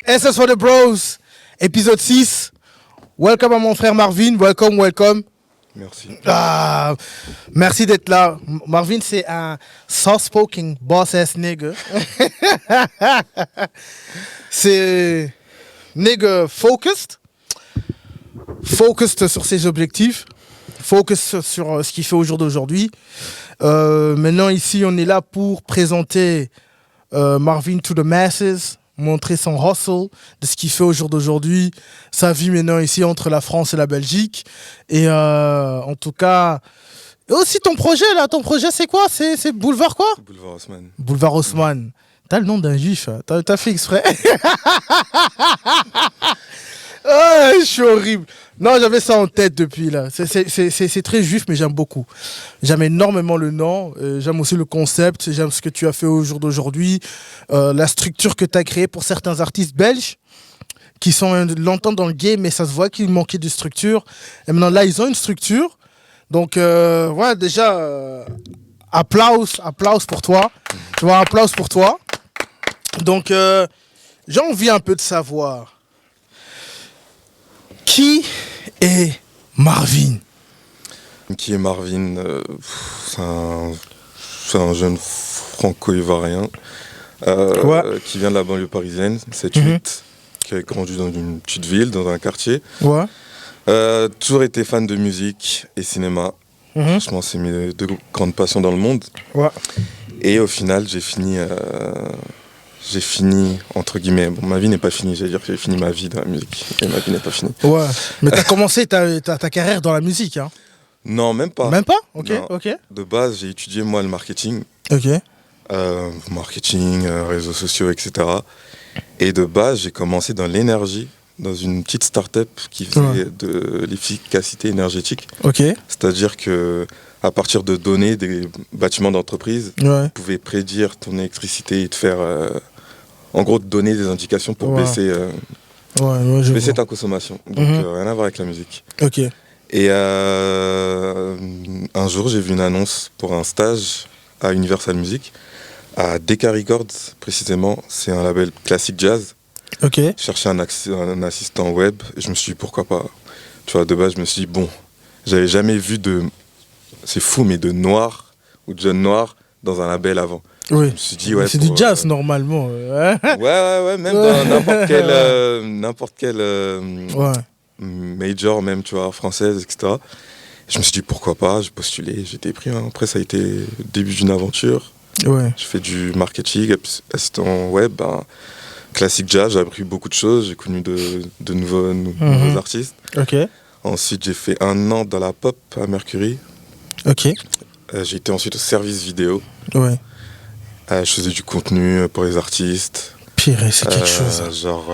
SS for the Bros, épisode 6. Welcome à mon frère Marvin, welcome. Merci. Merci d'être là. Marvin, c'est un soft-spoken boss-ass nigga. C'est nigga focused sur ses objectifs, focus sur ce qu'il fait au jour d'aujourd'hui. Maintenant, ici, on est là pour présenter Marvin to the masses, montrer son hustle de ce qu'il fait au jour d'aujourd'hui, sa vie maintenant ici entre la France et la Belgique. Et en tout cas, et aussi ton projet c'est quoi? C'est Boulevard quoi? Boulevard Haussmann. Boulevard Haussmann. T'as le nom d'un juif, hein. T'as fait exprès. Je suis horrible. Non, j'avais ça en tête depuis là. C'est très juif, mais j'aime beaucoup. J'aime énormément le nom. J'aime aussi le concept. J'aime ce que tu as fait au jour d'aujourd'hui. La structure que tu as créée pour certains artistes belges qui sont longtemps dans le game, mais ça se voit qu'il manquait de structure. Et maintenant là, ils ont une structure. Donc, ouais, déjà, applause pour toi. Tu vois, applause pour toi. Donc, j'ai envie un peu de savoir. Qui est Marvin? Qui est Marvin? C'est un jeune franco-ivoirien qui vient de la banlieue parisienne, 7-8, qui a grandi dans une petite ville, dans un quartier. Ouais. Toujours été fan de musique et cinéma. Franchement, c'est mes deux grandes passions dans le monde. Ouais. Et au final, j'ai fini, entre guillemets, bon, ma vie n'est pas finie, j'allais dire que j'ai fini ma vie dans la musique, et ma vie n'est pas finie. Ouais, mais t'as commencé ta carrière dans la musique, hein? Non, même pas. Même pas? Ok, non. ok. De base, j'ai étudié, moi, le marketing. Ok. Marketing, réseaux sociaux, etc. Et de base, j'ai commencé dans l'énergie, dans une petite start-up qui faisait de l'efficacité énergétique. Ok. C'est-à-dire que à partir de données des bâtiments d'entreprise, Ouais. tu pouvais prédire ton électricité et te faire... en gros, te donner des indications pour baisser ta consommation. Donc, rien à voir avec la musique. Ok. Et un jour, j'ai vu une annonce pour un stage à Universal Music, à Decca Records, précisément. C'est un label classique jazz. Ok. Je cherchais un assistant web. Et je me suis dit, pourquoi pas? Tu vois, de base, je me suis dit, bon, j'avais jamais vu c'est fou, mais de noir ou de jeune noir dans un label avant. Oui. Je me suis dit, ouais, c'est du jazz normalement. Ouais, même dans n'importe quel major, même, tu vois, française, etc. Je me suis dit, pourquoi pas? J'ai postulé, j'ai été pris. Hein. Après, ça a été le début d'une aventure. Ouais. J'ai fait du marketing, assistant web, classique jazz, j'ai appris beaucoup de choses, j'ai connu de nouveaux artistes. Ok. Ensuite, j'ai fait 1 an dans la pop à Mercury. Ok. J'ai été ensuite au service vidéo. Ouais. Je faisais du contenu pour les artistes. Pire, c'est quelque chose. Genre,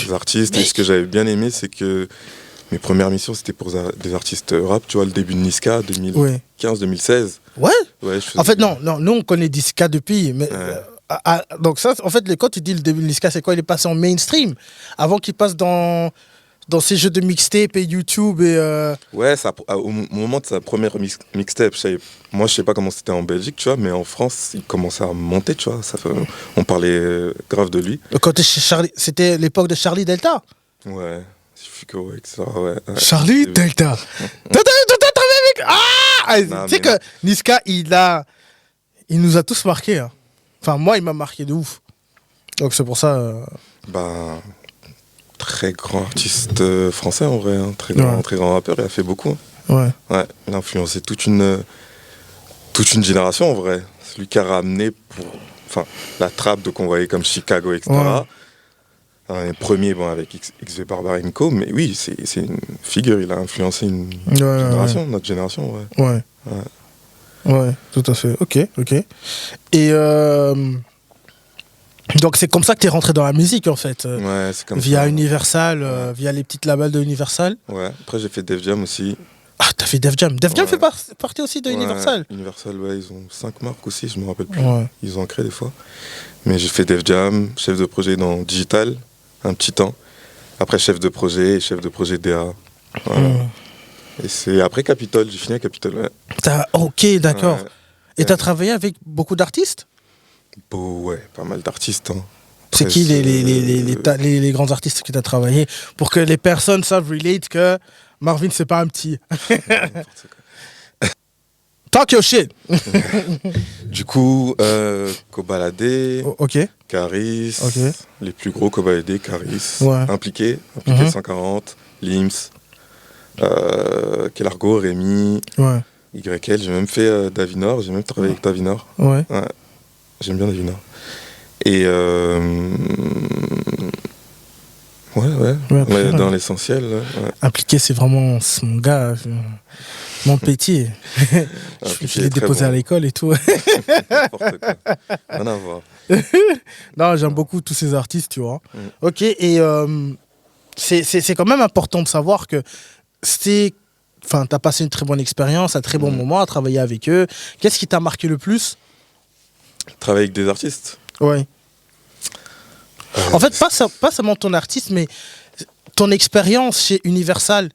les artistes. Et ce que j'avais bien aimé, c'est que mes premières missions, c'était pour des artistes rap. Tu vois, le début de Niska, 2015-2016. Ouais. En fait, non, nous, on connaît Niska depuis. Mais, donc, ça, en fait, quand tu dis le début de Niska, c'est quoi? Il est passé en mainstream avant qu'il passe dans ces jeux de mixtape et YouTube et Ouais, au moment de sa première mixtape, moi je sais pas comment c'était en Belgique, tu vois, mais en France, il commençait à monter, tu vois, on parlait grave de lui. Quand c'était l'époque de Charlie Delta. Ouais, Fuko, etc. Ouais. Charlie Delta. Tu sais que Niska, il nous a tous marqués. Hein. Enfin, moi, il m'a marqué de ouf. Donc c'est pour ça... Très grand artiste français en vrai, hein. Très grand rappeur, il a fait beaucoup. Ouais. Ouais, il a influencé toute une génération en vrai. C'est lui qui a ramené la trappe de qu'on voyait comme Chicago, etc. Les premiers, avec XV Barbara Co, mais oui, c'est une figure, il a influencé une génération, notre génération, Ouais, tout à fait. Ok. Et donc c'est comme ça que tu es rentré dans la musique en fait. Ouais, c'est comme via ça. Universal, via les petites labels de Universal. Ouais, après j'ai fait Def Jam aussi. Ah, t'as fait Def Jam. Def Jam fait partie aussi de Universal. Universal, ils ont 5 marques aussi, je me rappelle plus. Ouais. Ils ont créé des fois. Mais j'ai fait Def Jam, chef de projet dans Digital, un petit temps. Après chef de projet DA. Voilà. Et c'est après Capitol, j'ai fini à Capitol, ouais. Ok, d'accord. Et t'as travaillé avec beaucoup d'artistes? Ouais, pas mal d'artistes. Hein. C'est qui les grands artistes que tu as travaillé pour que les personnes savent relate que Marvin, c'est pas un petit. Talk your shit. Du coup, Kobalade, Ok. Caris, Ok. les plus gros Kobalade, Caris, Ouais. Impliqué 140, Lims, Kelargo, Rémi, Ouais. YL, j'ai même fait Davinor, j'ai même travaillé avec Davinor. Ouais. Ouais, j'aime bien Davinor. Et ouais, dans l'essentiel. Ouais. Impliqué, c'est vraiment mon gars, mon petit. Je l'ai déposé à l'école et tout. N'importe quoi. Rien à voir. Non, j'aime beaucoup tous ces artistes, tu vois. Ok, et c'est quand même important de savoir que enfin, tu as passé une très bonne expérience, un très bon moment à travailler avec eux. Qu'est-ce qui t'a marqué le plus? Travailler avec des artistes. Ouais. En fait, pas seulement ton artiste, mais ton expérience chez Universal,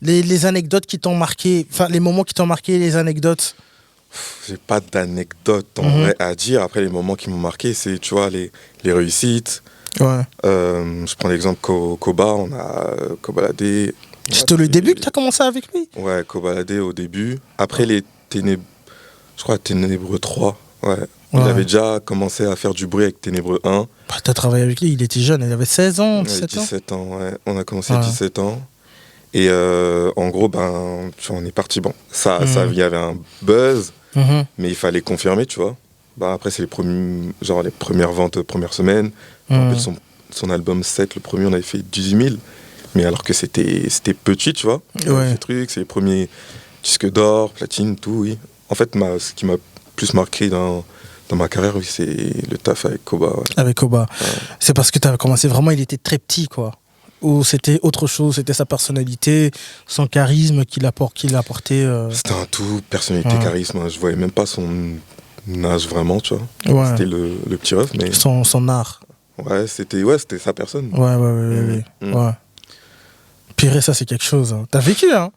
les anecdotes qui t'ont marqué, enfin les moments qui t'ont marqué, les anecdotes. J'ai pas d'anecdote en vrai à dire. Après, les moments qui m'ont marqué, c'est, tu vois, les réussites. Ouais. Je prends l'exemple Koba, on a Kobalade. C'était le début que tu as commencé avec lui? Ouais, Kobalade au début. Après, je crois Ténébreux 3. Ouais. Il avait déjà commencé à faire du bruit avec Ténébreux 1. Bah, tu as travaillé avec lui, il était jeune, il avait 16 ans, 17 ans. 17 ans, ouais. On a commencé à 17 ans. Et en gros, on est parti. Bon, il y avait un buzz, mais il fallait confirmer, tu vois. Après, c'est les premières ventes, première semaine. Je me rappelle son album 7, le premier, on avait fait 18 000. Mais alors que c'était petit, tu vois. Ces trucs, c'est les premiers disques d'or, platine, tout, oui. En fait, ce qui m'a plus marqué dans ma carrière, oui, c'est le taf avec Koba. Ouais. Avec Koba. Ouais. C'est parce que tu as commencé vraiment, il était très petit, quoi. Ou c'était autre chose, c'était sa personnalité, son charisme qu'il apportait. C'était un tout, personnalité, charisme. Je voyais même pas son âge vraiment, tu vois. Ouais. C'était le petit ref, mais... Son art. Ouais, c'était sa personne. Ouais. Pire, ça, c'est quelque chose. Hein. T'as vécu, hein.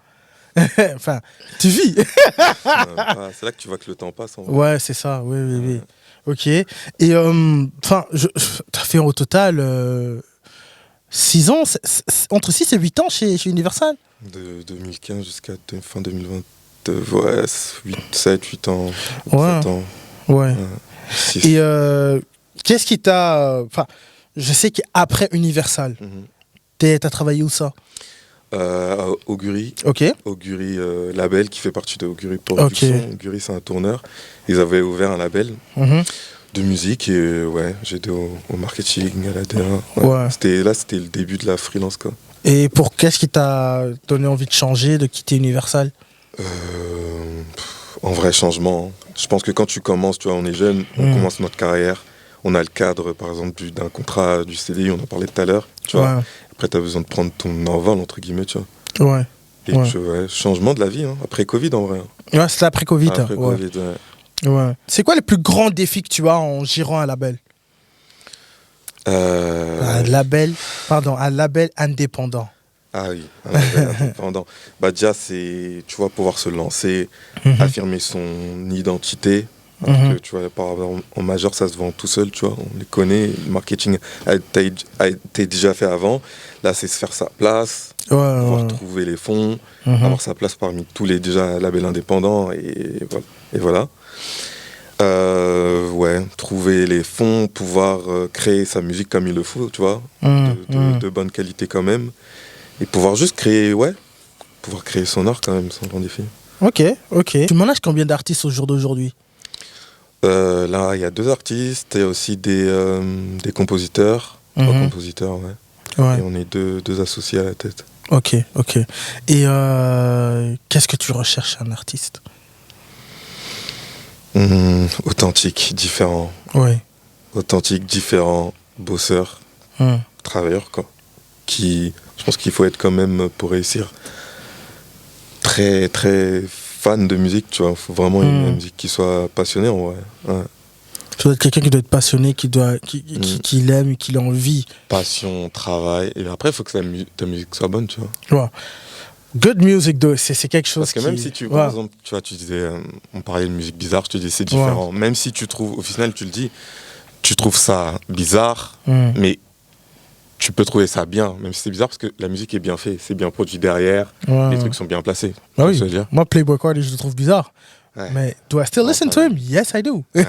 Enfin, tu vis. C'est là que tu vois que le temps passe. En vrai. Ouais, c'est ça. Oui. Ok. Et enfin, t'as fait au total 6 ans, entre 6 et 8 ans chez Universal. De 2015 jusqu'à fin 2022, ouais, 7-8 ans, 7 ans. Ouais. 6. Et qu'est-ce qui t'a... Enfin, je sais qu'après Universal, t'as travaillé où ça? Augury. Ok. Augury label qui fait partie de Augury Production. Okay. Augury, c'est un tourneur. Ils avaient ouvert un label de musique et ouais, j'étais au marketing, à la DA. Ouais. C'était le début de la freelance, quoi. Et qu'est-ce qui t'a donné envie de changer, de quitter Universal? En vrai changement. Je pense que quand tu commences, tu vois, on est jeune, on commence notre carrière. On a le cadre, par exemple, d'un contrat, du CDI, on en parlait tout à l'heure, tu vois. Après, tu as besoin de prendre ton envol, entre guillemets, tu vois. Ouais. Et changement de la vie, hein. Après Covid, en vrai. Ouais, c'était après Covid. Après Covid, ouais. C'est quoi les plus grands défis que tu as en gérant un label? Un label indépendant. Ah oui, un label indépendant. Déjà, c'est, tu vois, pouvoir se lancer, affirmer son identité. Alors que, tu vois, par exemple, en major, ça se vend tout seul, tu vois, on les connaît, le marketing a été déjà fait avant. Là, c'est se faire sa place, pouvoir trouver les fonds, avoir sa place parmi tous les déjà labels indépendants, et voilà. Trouver les fonds, pouvoir créer sa musique comme il le faut, tu vois, de bonne qualité quand même, et pouvoir juste créer, pouvoir créer son art quand même, c'est un grand défi. Ok. Tu manages combien d'artistes au jour d'aujourd'hui? Là, il y a 2 artistes et aussi des compositeurs. 3 compositeurs, ouais. Et on est deux associés à la tête. Ok. Et qu'est-ce que tu recherches chez un artiste? Authentique, différent. Ouais. Authentique, différent, bosseur, travailleur, quoi. Je pense qu'il faut être quand même, pour réussir, très, très fan de musique, tu vois. Il faut vraiment une musique qui soit passionnée, en vrai. Ouais. Tu dois être quelqu'un qui doit être passionné, qui l'aime, qui a envie. Passion, travail. Et après, il faut que ta musique soit bonne, tu vois. Ouais. Good music, c'est quelque chose. Parce que même si par exemple, tu vois, tu disais, on parlait de musique bizarre, je te dis c'est différent. Même si tu trouves, au final, tu le dis, tu trouves ça bizarre, mais tu peux trouver ça bien, même si c'est bizarre, parce que la musique est bien faite, c'est bien produit derrière, les trucs sont bien placés. Bah oui. Je veux dire. Moi, Playboi Carti, je le trouve bizarre. Ouais. Mais do I still listen to him? Yes, I do. Ouais,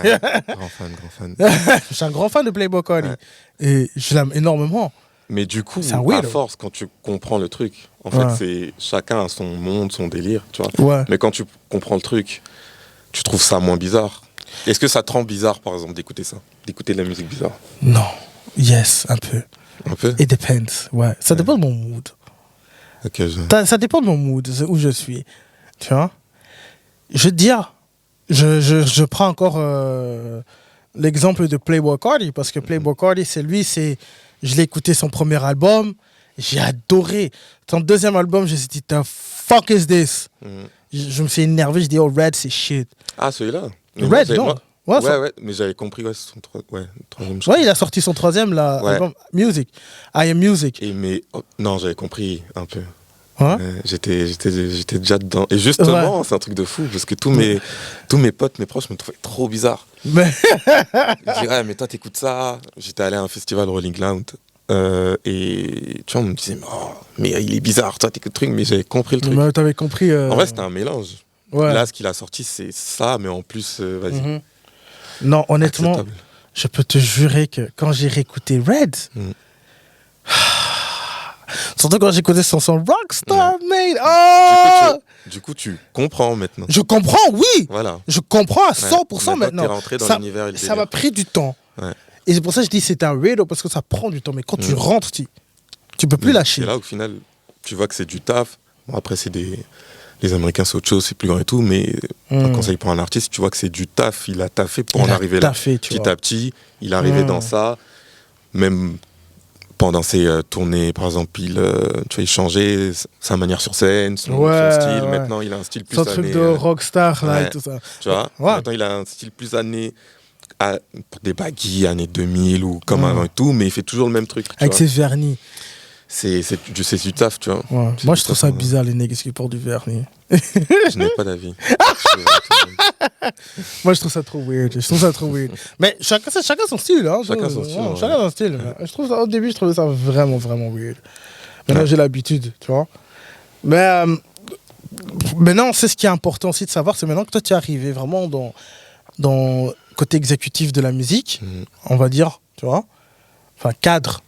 grand fan. Je suis un grand fan de Playboi Carti. Ouais. Et je l'aime énormément. Mais du coup, C'est un à weirdo. force, quand tu comprends le truc, en fait, c'est chacun a son monde, son délire, tu vois. Ouais. Mais quand tu comprends le truc, tu trouves ça moins bizarre. Est-ce que ça te rend bizarre, par exemple, d'écouter ça? D'écouter de la musique bizarre? Non. Yes, un peu. Un peu? It depends. Ouais. Ça dépend de mon mood. Ok, Ça dépend de mon mood, où je suis. Tu vois? Je veux te dire, je prends encore l'exemple de Playboi Carti, parce que Playboi Carti, je l'ai écouté son premier album, j'ai adoré. Son deuxième album, je me suis dit, the fuck is this? Je me suis énervé, je dis, oh, Red, c'est shit. Ah, celui-là? Red, non. Ouais, mais j'avais compris, ouais, c'est son troisième. Ouais, il a sorti son troisième, là, album, Music. I Am Music. Non, j'avais compris un peu. Ouais. J'étais déjà dedans. Et justement, c'est un truc de fou, parce que tous mes potes, mes proches me trouvaient trop bizarre. Mais... Ils disaient, mais toi, t'écoutes ça. J'étais allé à un festival Rolling Loud. Et tu vois, on me disait, mais il est bizarre, toi, t'écoutes le truc, mais j'avais compris le truc. Mais t'avais compris. En vrai, c'était un mélange. Ouais. Là, ce qu'il a sorti, c'est ça, mais en plus, vas-y. Non, honnêtement, acceptable. Je peux te jurer que quand j'ai réécouté Red, surtout quand j'ai écouté son Rockstar, mate. Oh, du coup, tu comprends maintenant. je comprends, oui. Voilà. Je comprends à 100% maintenant. T'es rentré dans l'univers et le ça m'a pris du temps. Ouais. Et c'est pour ça que je dis c'est un weirdo, parce que ça prend du temps. Mais quand tu rentres, tu peux plus lâcher. Et là, au final, tu vois que c'est du taf. Bon, après, les Américains, c'est autre chose, c'est plus grand et tout. Mais un conseil pour un artiste, tu vois que c'est du taf. Il a taffé pour en arriver là. Petit à petit, il est arrivé dans ça. Même pendant ses tournées, par exemple, il changeait sa manière sur scène, son style. Maintenant, il a un style plus son truc de rockstar, là, et tout ça. Tu vois, maintenant, il a un style plus pour des baggy années 2000 ou comme avant et tout, mais il fait toujours le même truc. Avec ses vernis. C'est du taf, tu vois. Ouais. Moi, je trouve ça bizarre, les nègres qui portent du vernis. Je n'ai pas d'avis. Moi, je trouve ça trop weird. Mais chacun son style. Hein. Chacun son style. Ouais. Je trouve ça, au début, je trouvais ça vraiment, vraiment weird. Maintenant, j'ai l'habitude, tu vois. Mais maintenant, c'est ce qui est important aussi de savoir, c'est maintenant que toi, tu es arrivé vraiment dans côté exécutif de la musique, on va dire, tu vois. Enfin, cadre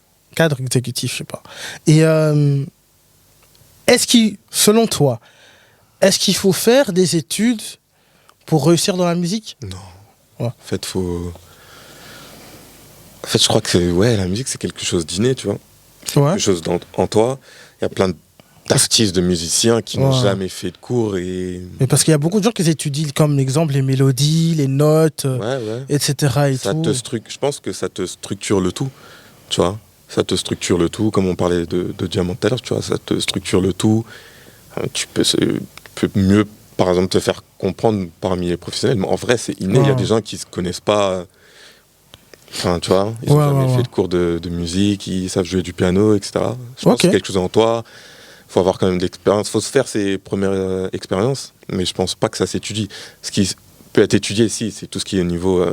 exécutif, je sais pas. Et selon toi, est-ce qu'il faut faire des études pour réussir dans la musique? Non. Ouais. En fait, je crois que la musique, c'est quelque chose d'inné, tu vois. C'est quelque chose en toi. Il y a plein d'artistes, de musiciens qui n'ont jamais fait de cours. Mais parce qu'il y a beaucoup de gens qui étudient, comme l'exemple, les mélodies, les notes, etc. Je pense que ça te structure le tout, tu vois. Ça te structure le tout, comme on parlait de Diamant tout à l'heure, tu vois, ça te structure le tout. Tu peux mieux, par exemple, te faire comprendre parmi les professionnels. Mais en vrai, c'est inné. Il y a des gens qui ne se connaissent pas. Enfin, tu vois, ils n'ont jamais fait de cours de musique, ils savent jouer du piano, etc. Je pense que c'est quelque chose en toi. Il faut avoir quand même de l'expérience. Il faut se faire ses premières expériences, mais je ne pense pas que ça s'étudie. Ce qui peut être étudié, c'est tout ce qui est au niveau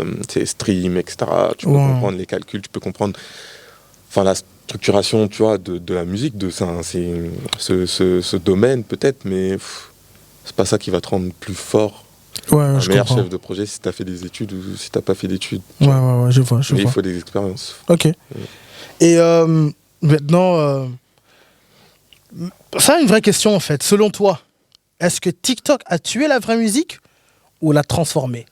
stream, etc. Tu peux comprendre les calculs, tu peux comprendre la structuration, tu vois, de la musique, de ça, c'est ce domaine peut-être, mais c'est pas ça qui va te rendre plus fort. Un meilleur chef de projet si tu as fait des études ou si tu n'as pas fait d'études. Je vois. Mais il faut des expériences. Ok. Et maintenant, ça, une vraie question en fait. Selon toi, est-ce que TikTok a tué la vraie musique ou l'a transformée?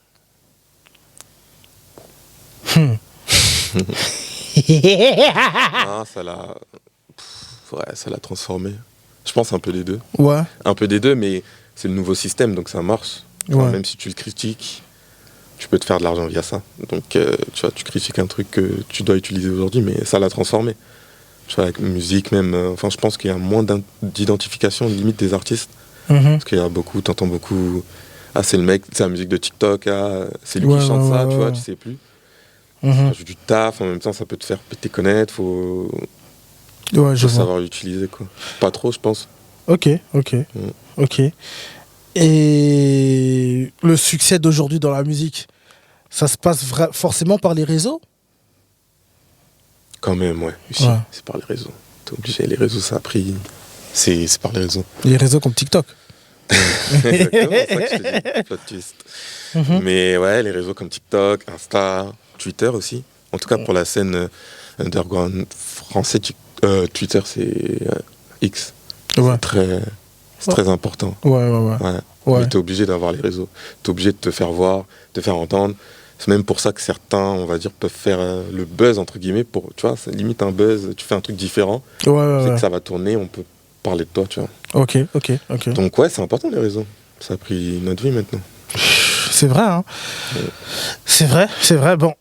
Ça l'a transformé. Je pense un peu des deux. Ouais. Un peu des deux, mais c'est le nouveau système, donc ça marche. Enfin, même si tu le critiques, tu peux te faire de l'argent via ça. Donc, tu vois, tu critiques un truc que tu dois utiliser aujourd'hui, mais ça l'a transformé. Tu vois, avec musique même. Je pense qu'il y a moins d'identification limite des artistes. Parce qu'il y a beaucoup, t'entends beaucoup. Ah, c'est le mec, c'est la musique de TikTok, c'est lui qui chante ça, tu vois, tu sais plus. Ça joue du taf, en même temps, ça peut te faire péter connaître, faut savoir l'utiliser, quoi. Pas trop, je pense. Ok. Et le succès d'aujourd'hui dans la musique, ça se passe forcément par les réseaux? Quand même, ouais. C'est par les réseaux. T'es obligé, les réseaux, ça a pris... C'est par les réseaux. Les réseaux comme TikTok. Exactement, c'est ça que je te dis, plot twist. Mais ouais, les réseaux comme TikTok, Insta, Twitter aussi. En tout cas, pour la scène underground français, Twitter, c'est X. Ouais. C'est très important. Ouais. Mais t'es obligé d'avoir les réseaux. T'es obligé de te faire voir, de te faire entendre. C'est même pour ça que certains, on va dire, peuvent faire le buzz, entre guillemets, pour, tu vois, c'est limite un buzz, tu fais un truc différent, c'est que ça va tourner, on peut parler de toi, tu vois. Ok. Donc ouais, c'est important les réseaux. Ça a pris notre vie maintenant. C'est vrai, hein. C'est vrai. Bon,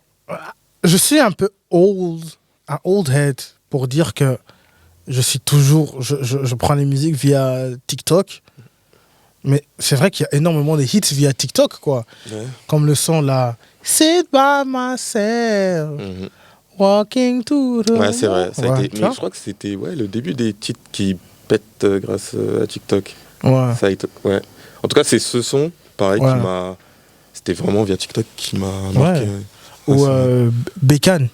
je suis un peu un old head pour dire que je suis toujours, je prends les musiques via TikTok. Mais c'est vrai qu'il y a énormément de hits via TikTok, quoi. Ouais. Comme le son là, Sit by myself, walking to the... Ouais, c'est vrai. Ça a été... Mais je crois que c'était le début des titres qui pètent grâce à TikTok. Ouais. Ouais. En tout cas, c'est ce son, pareil, qui m'a... C'était vraiment via TikTok qui m'a marqué. Ou Bécane.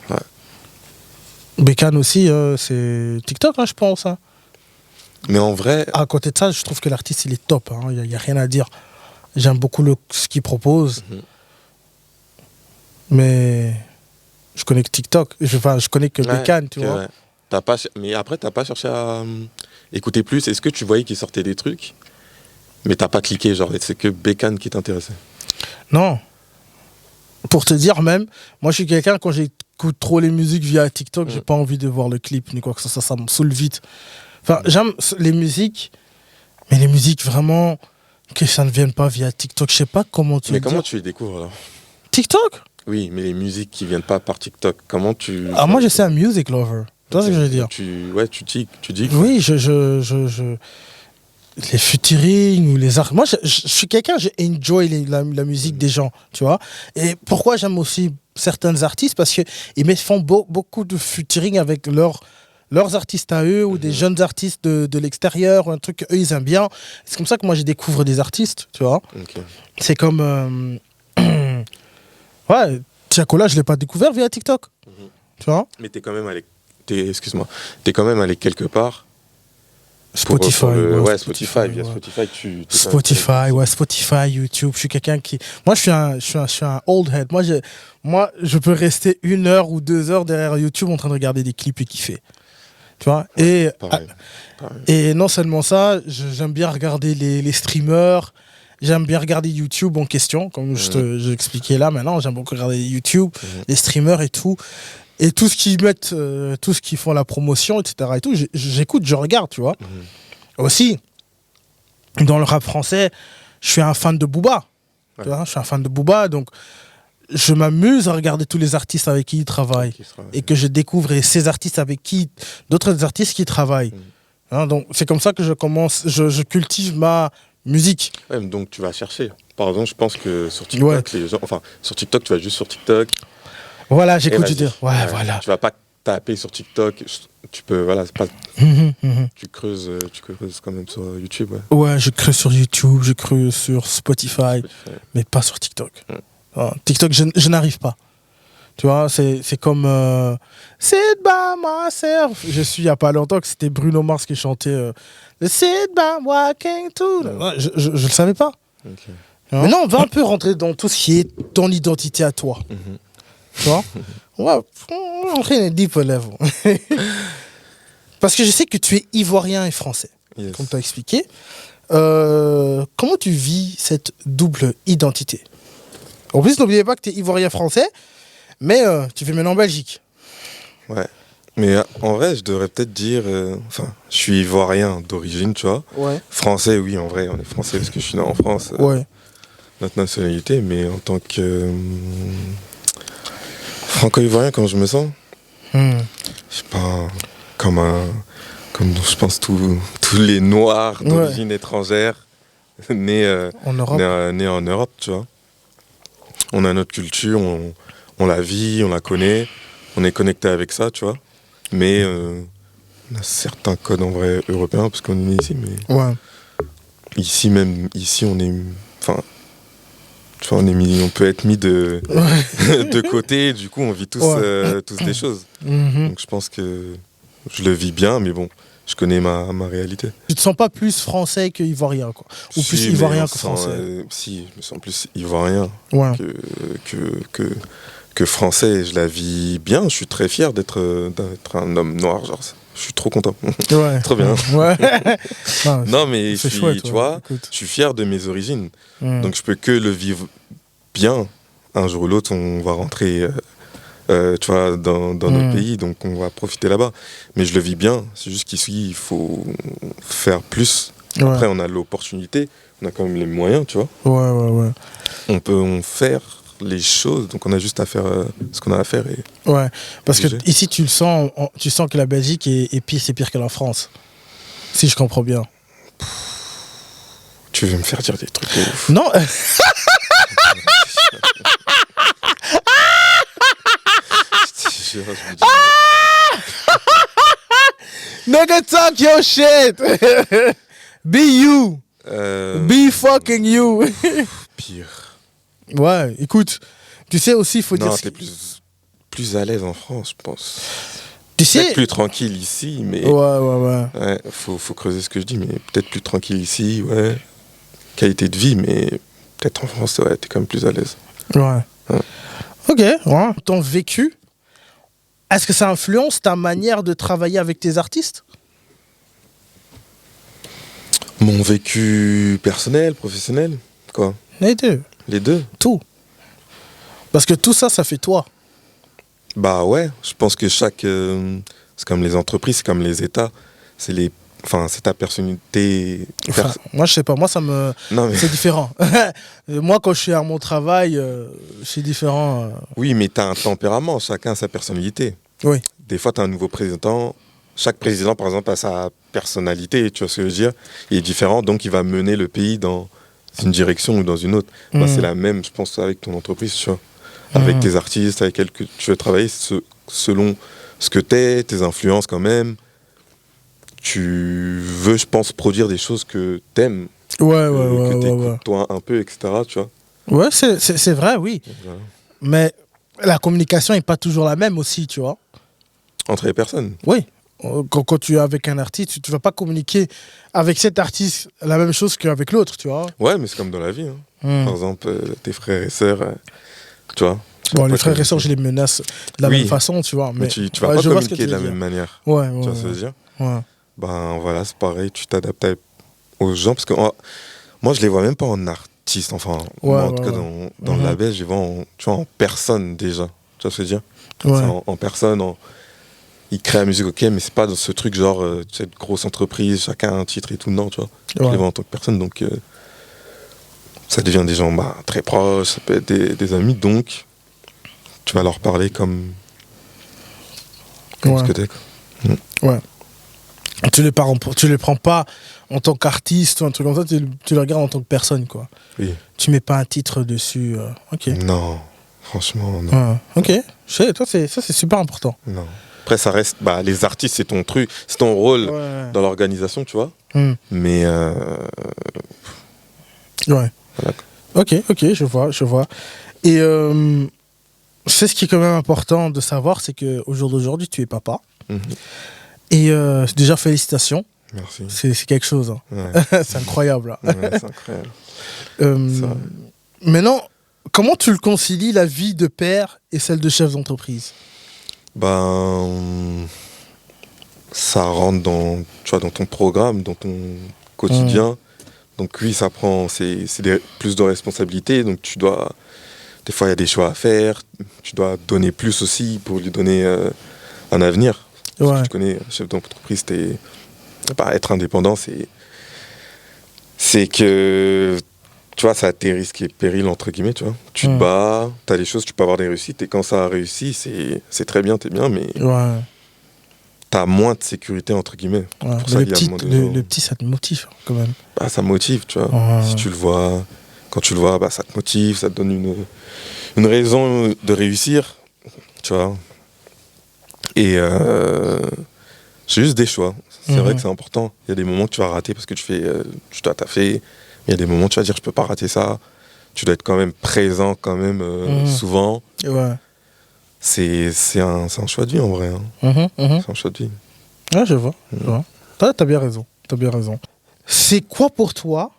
Ouais. Bécane aussi, c'est TikTok, hein, je pense. Hein. Mais en vrai... À côté de ça, je trouve que l'artiste, il est top. Il n'y a rien à dire. J'aime beaucoup ce qu'il propose. Mais je connais que TikTok. Je connais que Bécane, tu vois. Ouais. Mais après, tu n'as pas cherché à écouter plus. Est-ce que tu voyais qu'il sortait des trucs, mais tu n'as pas cliqué, genre, c'est que Bécane qui t'intéressait? Non. Pour te dire même, moi, je suis quelqu'un, quand j'écoute trop les musiques via TikTok, j'ai pas envie de voir le clip, ni quoi que ce soit. Ça me saoule vite. Enfin, j'aime les musiques, mais les musiques vraiment que ça ne vienne pas via TikTok. Je sais pas comment tu. Mais comment tu les découvres alors? TikTok? Oui, mais les musiques qui viennent pas par TikTok, comment tu... Ah, moi, je suis un music lover. Tu vois ce que je veux dire? Tu dis. Oui, les featuring ou les arts. Moi, je suis quelqu'un, j'enjoy la musique des gens, tu vois. Et pourquoi j'aime aussi certains artistes? Parce qu'ils font beaucoup de featuring avec leurs artistes à eux ou des jeunes artistes de l'extérieur, un truc qu'eux ils aiment bien. C'est comme ça que moi je découvre des artistes, tu vois. Okay. C'est comme ouais, Tiakola, je l'ai pas découvert via TikTok. Tu vois. Mais t'es quand même allé t'es quand même allé quelque part. Spotify, via Spotify, Spotify, YouTube. Je suis quelqu'un qui... Moi, je suis un old head. Moi, je peux rester 1 heure ou 2 heures derrière YouTube en train de regarder des clips et kiffer. Tu vois. Pareil. Et non seulement ça, j'aime bien regarder les streamers. J'aime bien regarder YouTube en question, comme j'ai expliqué là maintenant. J'aime beaucoup regarder YouTube, les streamers et tout. Et tout ce qu'ils mettent, tout ce qu'ils font la promotion, etc. et tout, j'écoute, je regarde, tu vois. Aussi, dans le rap français, je suis un fan de Booba. Tu vois, je suis un fan de Booba, donc je m'amuse à regarder tous les artistes avec qui il travaille. Et que je découvre ces artistes avec qui, d'autres artistes qui travaillent. Hein, donc c'est comme ça que je cultive ma musique. Ouais, donc tu vas chercher. Par exemple, je pense que sur TikTok, les gens, sur TikTok, tu vas juste sur TikTok. Voilà, j'écoute du dire. Ouais, voilà. Tu vas pas taper sur TikTok. Tu peux, voilà, c'est pas. Tu creuses quand même sur YouTube. Ouais, je creuse sur YouTube, je creuse sur Spotify, mais pas sur TikTok. TikTok, je n'arrive pas. Tu vois, c'est comme Sit by myself. Je suis il y a pas longtemps que c'était Bruno Mars qui chantait Sit by walking to. Je le savais pas. Okay. Mais non, on va un peu rentrer dans tout ce qui est ton identité à toi. Tu vois, on va rentrer dans un deep level. Parce que je sais que tu es ivoirien et français, comme tu as expliqué. Comment tu vis cette double identité? En plus, n'oubliez pas que tu es ivoirien français, mais tu fais maintenant en Belgique. Ouais. Mais en vrai, je devrais peut-être dire... je suis ivoirien d'origine, tu vois. Ouais. Français, oui, en vrai, on est français parce que je suis né en France. Notre nationalité, mais en tant que... franco-ivoirien, comment je me sens, je sais pas, comme je pense tous les noirs d'origine étrangère nés en Europe, tu vois. On a notre culture, on la vit, on la connaît, on est connecté avec ça, tu vois. Mais on a certains codes en vrai européens parce qu'on est né ici, mais ici on est, tu vois, on peut être mis de, de côté, du coup on vit tous, tous des choses. Donc je pense que je le vis bien, mais bon, je connais ma réalité. Tu te sens pas plus français que ivoirien, quoi. Ou plus ivoirien que français. Si, je me sens plus ivoirien Ouais. que français. Je la vis bien, je suis très fier d'être un homme noir, genre, je suis trop content. Ouais. Trop bien. Ouais. Non, mais c'est chouette, tu vois, écoute. je suis fier de mes origines. Donc je peux que le vivre bien. Un jour ou l'autre, on va rentrer tu vois, dans notre pays, donc on va profiter là-bas. Mais je le vis bien, c'est juste qu'ici, il faut faire plus. Ouais. Après, on a l'opportunité, on a quand même les moyens, tu vois. Ouais. On peut faire les choses, donc on a juste à faire ce qu'on a à faire. Ouais, parce que ici, tu sens que la Belgique c'est pire que la France. Si je comprends bien. Tu veux me faire dire des trucs de ouf. Non. Nigga, talk your shit. Be you. Be fucking you. Pire. Ouais, écoute, tu sais aussi, il faut dire... Non, t'es plus à l'aise en France, je pense. Tu sais... Peut-être plus tranquille ici, mais... Ouais. Faut creuser ce que je dis, mais peut-être plus tranquille ici, ouais. Qualité de vie, mais peut-être en France, ouais, t'es quand même plus à l'aise. Ouais. Ok, ouais. Ton vécu, est-ce que ça influence ta manière de travailler avec tes artistes? Mon vécu personnel, professionnel, quoi? Les deux. Les deux? Tout. Parce que tout ça, ça fait toi. Bah ouais, je pense que c'est comme les entreprises, c'est comme les États, c'est ta personnalité. Moi, je sais pas, moi, c'est différent. Moi, quand je suis à mon travail, c'est différent. Oui, mais t'as un tempérament, chacun a sa personnalité. Oui. Des fois, t'as un nouveau président, chaque président, par exemple, a sa personnalité, tu vois ce que je veux dire? Il est différent, donc il va mener le pays dans une direction ou dans une autre. Bah, c'est la même, je pense, avec ton entreprise, tu vois. Avec tes artistes, avec lesquels tu veux travailler, selon ce que t'es, tes influences quand même. Tu veux, je pense, produire des choses que t'aimes. Que t'écoutes toi un peu, etc. Tu vois. Ouais, c'est vrai, oui. Voilà. Mais la communication n'est pas toujours la même aussi, tu vois. Entre les personnes. Oui. Quand tu es avec un artiste, tu ne vas pas communiquer avec cet artiste la même chose qu'avec l'autre, tu vois. Ouais, mais c'est comme dans la vie. Par exemple, tes frères et sœurs, tu vois. Bon, les frères et sœurs, je les menace de la même façon, tu vois. Mais tu vas pas communiquer de la même manière. Ouais, tu vois ce que je veux dire? Ouais. Ben voilà, c'est pareil, tu t'adaptes aux gens. Parce que moi, je les vois même pas en artiste. Enfin, moi, en tout cas, dans le label, je les vois en personne déjà. Tu vois ce que je veux dire? Ouais. En personne, ils créent la musique, ok, mais c'est pas dans ce truc genre, cette grosse entreprise, chacun a un titre et tout, non, tu vois. Je les vois en tant que personne, donc ça devient des gens très proches, ça peut être des amis, donc tu vas leur parler comme ce que t'es. Ouais. Tu les prends pas en tant qu'artiste ou un truc comme ça, tu les regardes en tant que personne, quoi. Oui. Tu mets pas un titre dessus. Ok. Non, franchement, non. Ok. Ça, c'est super important. Non. Après, ça reste. Les artistes, c'est ton truc, c'est ton rôle dans l'organisation, tu vois. Mais. Ouais. Voilà. Ok, je vois. Et c'est ce qui est quand même important de savoir, c'est qu'au jour d'aujourd'hui, tu es papa. Et déjà, félicitations. Merci. C'est quelque chose. Hein. Ouais. C'est incroyable. Ouais, c'est incroyable. Maintenant, comment tu le concilies, la vie de père et celle de chef d'entreprise? Ça rentre dans ton programme, dans ton quotidien. Donc oui, ça prend, c'est plus de responsabilités. Donc des fois il y a des choix à faire. Tu dois donner plus aussi pour lui donner un avenir. Parce que tu connais, chef d'entreprise, être indépendant, c'est que, tu vois, ça a tes risques et périls, entre guillemets, tu vois. Tu te bats, tu as des choses, tu peux avoir des réussites, et quand ça a réussi, c'est très bien, t'es bien, mais tu as moins de sécurité, entre guillemets. Ouais. Pour ça le petit, ça te motive, quand même. Ça motive, tu vois. Si tu le vois, quand tu le vois, ça te motive, ça te donne une raison de réussir, tu vois. Et c'est juste des choix. C'est vrai que c'est important. Il y a des moments que tu vas rater parce que tu dois taffer. Il y a des moments où tu vas dire je peux pas rater ça. tu dois être quand même présent quand même souvent. Ouais. C'est un choix de vie en vrai. Hein. C'est un choix de vie. Ouais, je vois. Je vois. T'as bien raison. T'as bien raison. C'est quoi pour toi